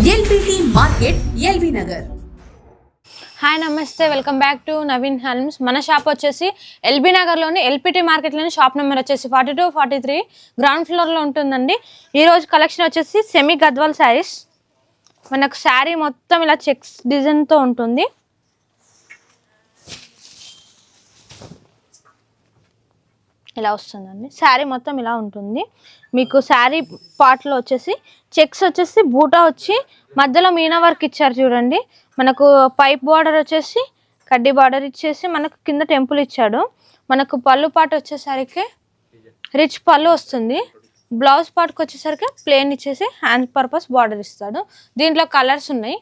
LBT market LB Nagar. Hi నమస్తే, welcome back to Naveen హల్మ్స్. మన shop వచ్చేసి ఎల్బీ నగర్లోని ఎల్పిటి మార్కెట్లోని షాప్ నెంబర్ వచ్చేసి 42, 43 గ్రౌండ్ ఫ్లోర్లో ఉంటుందండి. ఈరోజు కలెక్షన్ వచ్చేసి సెమీ గద్వాల్ శారీస్. మనకు శారీ మొత్తం ఇలా చెక్స్ డిజైన్తో ఉంటుంది. ఇలా వస్తుందండి, శారీ మొత్తం ఇలా ఉంటుంది. మీకు శారీ పార్ట్లో వచ్చేసి చెక్స్ వచ్చేసి బూటా వచ్చి మధ్యలో మీనా వర్క్ ఇచ్చారు చూడండి. మనకు పైప్ బార్డర్ వచ్చేసి కడ్డీ బార్డర్ ఇచ్చేసి మనకు కింద టెంపుల్ ఇచ్చాడు. మనకు పళ్ళు పాట వచ్చేసరికి రిచ్ పళ్ళు వస్తుంది. బ్లౌజ్ పార్ట్కి వచ్చేసరికి ప్లెయిన్ ఇచ్చేసి హ్యాండ్ పర్పస్ బార్డర్ ఇస్తాడు. దీంట్లో కలర్స్ ఉన్నాయి,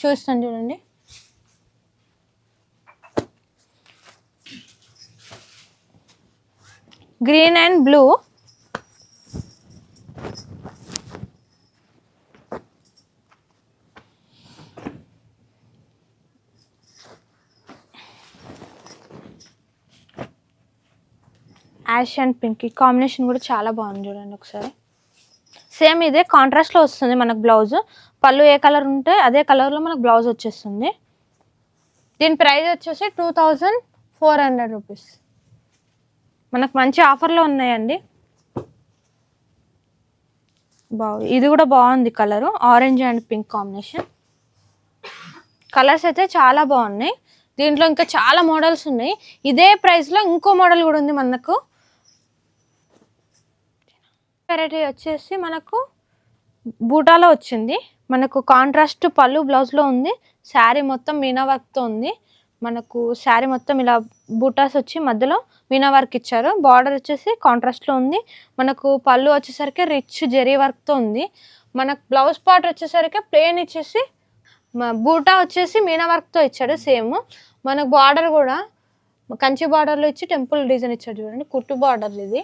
చూస్తాను చూడండి. Green and blue, ash and pink, ఈ కాంబినేషన్ కూడా చాలా బాగుంది చూడండి ఒకసారి. సేమ్ ఇదే కాంట్రాస్ట్లో వస్తుంది మనకు బ్లౌజ్. పళ్ళు ఏ కలర్ ఉంటే అదే కలర్లో మనకు బ్లౌజ్ వచ్చేస్తుంది. దీని ప్రైస్ వచ్చేసి 2400 రూపీస్. మనకు మంచి ఆఫర్లో ఉన్నాయండి. ఇది కూడా బాగుంది colour, orange and pink combination. Colours అయితే చాలా బాగున్నాయి. దీంట్లో ఇంకా చాలా మోడల్స్ ఉన్నాయి. ఇదే ప్రైస్లో ఇంకో మోడల్ కూడా ఉంది మనకు. వెరైటీ వచ్చేసి మనకు బూటాలో వచ్చింది. మనకు కాంట్రాస్ట్ పళ్ళు బ్లౌజ్లో ఉంది. శారీ మొత్తం మీనా వర్క్తో ఉంది. మనకు శారీ మొత్తం ఇలా బూటాస్ వచ్చి మధ్యలో మీనా వర్క్ ఇచ్చారు. బార్డర్ వచ్చేసి కాంట్రాస్ట్లో ఉంది. మనకు పళ్ళు వచ్చేసరికి రిచ్ జెరీ వర్క్తో ఉంది. మనకు బ్లౌజ్ పార్ట్ వచ్చేసరికి ప్లెయిన్ ఇచ్చేసి బూటా వచ్చేసి మీనా వర్క్తో ఇచ్చాడు సేమ్. మనకు బార్డర్ కూడా కంచి బార్డర్లో ఇచ్చి టెంపుల్ డిజైన్ ఇచ్చాడు చూడండి, కుట్టు బార్డర్ ఇది.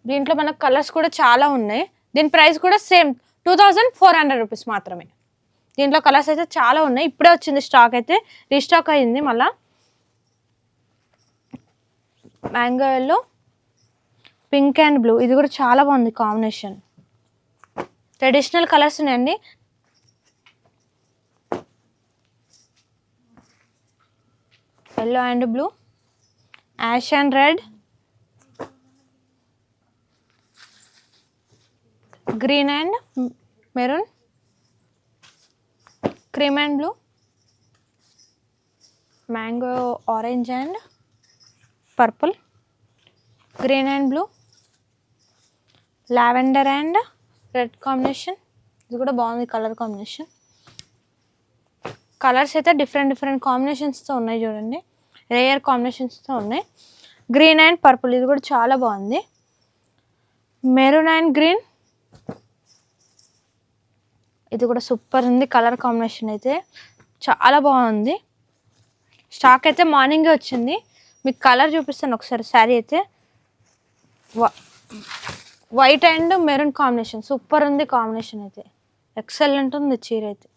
దీంట్లో మనకు కలర్స్ కూడా చాలా ఉన్నాయి. దీని ప్రైస్ కూడా సేమ్ 2400 రూపీస్ మాత్రమే. దీంట్లో కలర్స్ అయితే చాలా ఉన్నాయి. ఇప్పుడే వచ్చింది స్టాక్, అయితే రీస్టాక్ అయింది మళ్ళా. Mango yellow, pink and blue, ఇది కూడా చాలా బాగుంది కాంబినేషన్. ట్రెడిషనల్ కలర్స్ ఉన్నాయండి. Yellow and blue, ash and red, green and maroon, cream and blue, mango orange and purple, green and blue, lavender and red combination. ఇది కూడా బాగుంది colour combination. Colours అయితే different కాంబినేషన్స్తో ఉన్నాయి చూడండి, రేయర్ కాంబినేషన్స్తో ఉన్నాయి. గ్రీన్ అండ్ పర్పుల్, ఇది కూడా చాలా బాగుంది. మెరూన్ అండ్ గ్రీన్, ఇది కూడా సూపర్ ఉంది కలర్ కాంబినేషన్, అయితే చాలా బాగుంది. స్టాక్ అయితే మార్నింగే వచ్చింది. మీకు కలర్ చూపిస్తాను ఒకసారి. శారీ అయితే white and maroon combination, super ఉంది కాంబినేషన్, అయితే ఎక్సలెంట్ ఉంది చీర అయితే.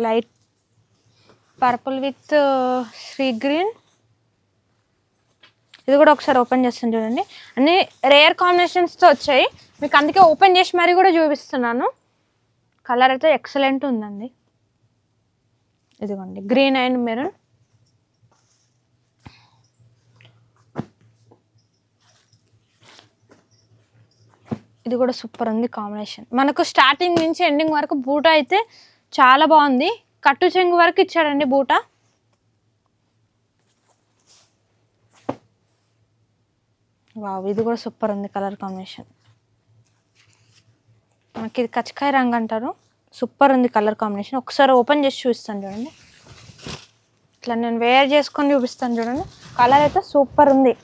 Light purple with sea green, ఇది కూడా ఒకసారి ఓపెన్ చేస్తాను చూడండి. అన్ని రేర్ కాంబినేషన్స్తో వచ్చాయి మీకు, అందుకే ఓపెన్ చేసి మరీ కూడా చూపిస్తున్నాను. కలర్ అయితే ఎక్సలెంట్ ఉందండి. ఇదిగోండి గ్రీన్ అండ్ మెరూన్, ఇది కూడా సూపర్ ఉంది కాంబినేషన్. మనకు స్టార్టింగ్ నుంచి ఎండింగ్ వరకు బూటా అయితే చాలా బాగుంది. కట్టు చెంగు వరకు ఇచ్చాడండి బూటా. వావ్, ఇది కూడా సూపర్ ఉంది కలర్ కాంబినేషన్. మనకి ఇది కచ్చకాయ రంగు అంటారు. సూపర్ ఉంది కలర్ కాంబినేషన్. ఒకసారి ఓపెన్ చేసి చూపిస్తాను చూడండి. ఇట్లా నేను వేర్ చేసుకొని చూపిస్తాను చూడండి. కలర్ అయితే సూపర్ ఉంది.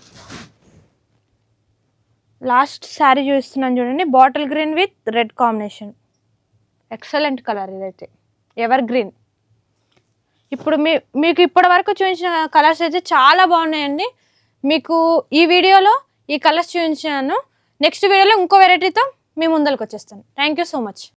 లాస్ట్ శారీ చూపిస్తున్నాను చూడండి, bottle green with red combination. Excellent colour ఇదైతే, ఎవర్ గ్రీన్. ఇప్పుడు మీకు ఇప్పటి వరకు చూపించిన కలర్స్ అయితే చాలా బాగున్నాయండి. మీకు ఈ వీడియోలో ఈ కలర్స్ చూపించాను. నెక్స్ట్ వీడియోలో ఇంకో వెరైటీతో మీ ముందరికి వచ్చేస్తాను. Thank you so much.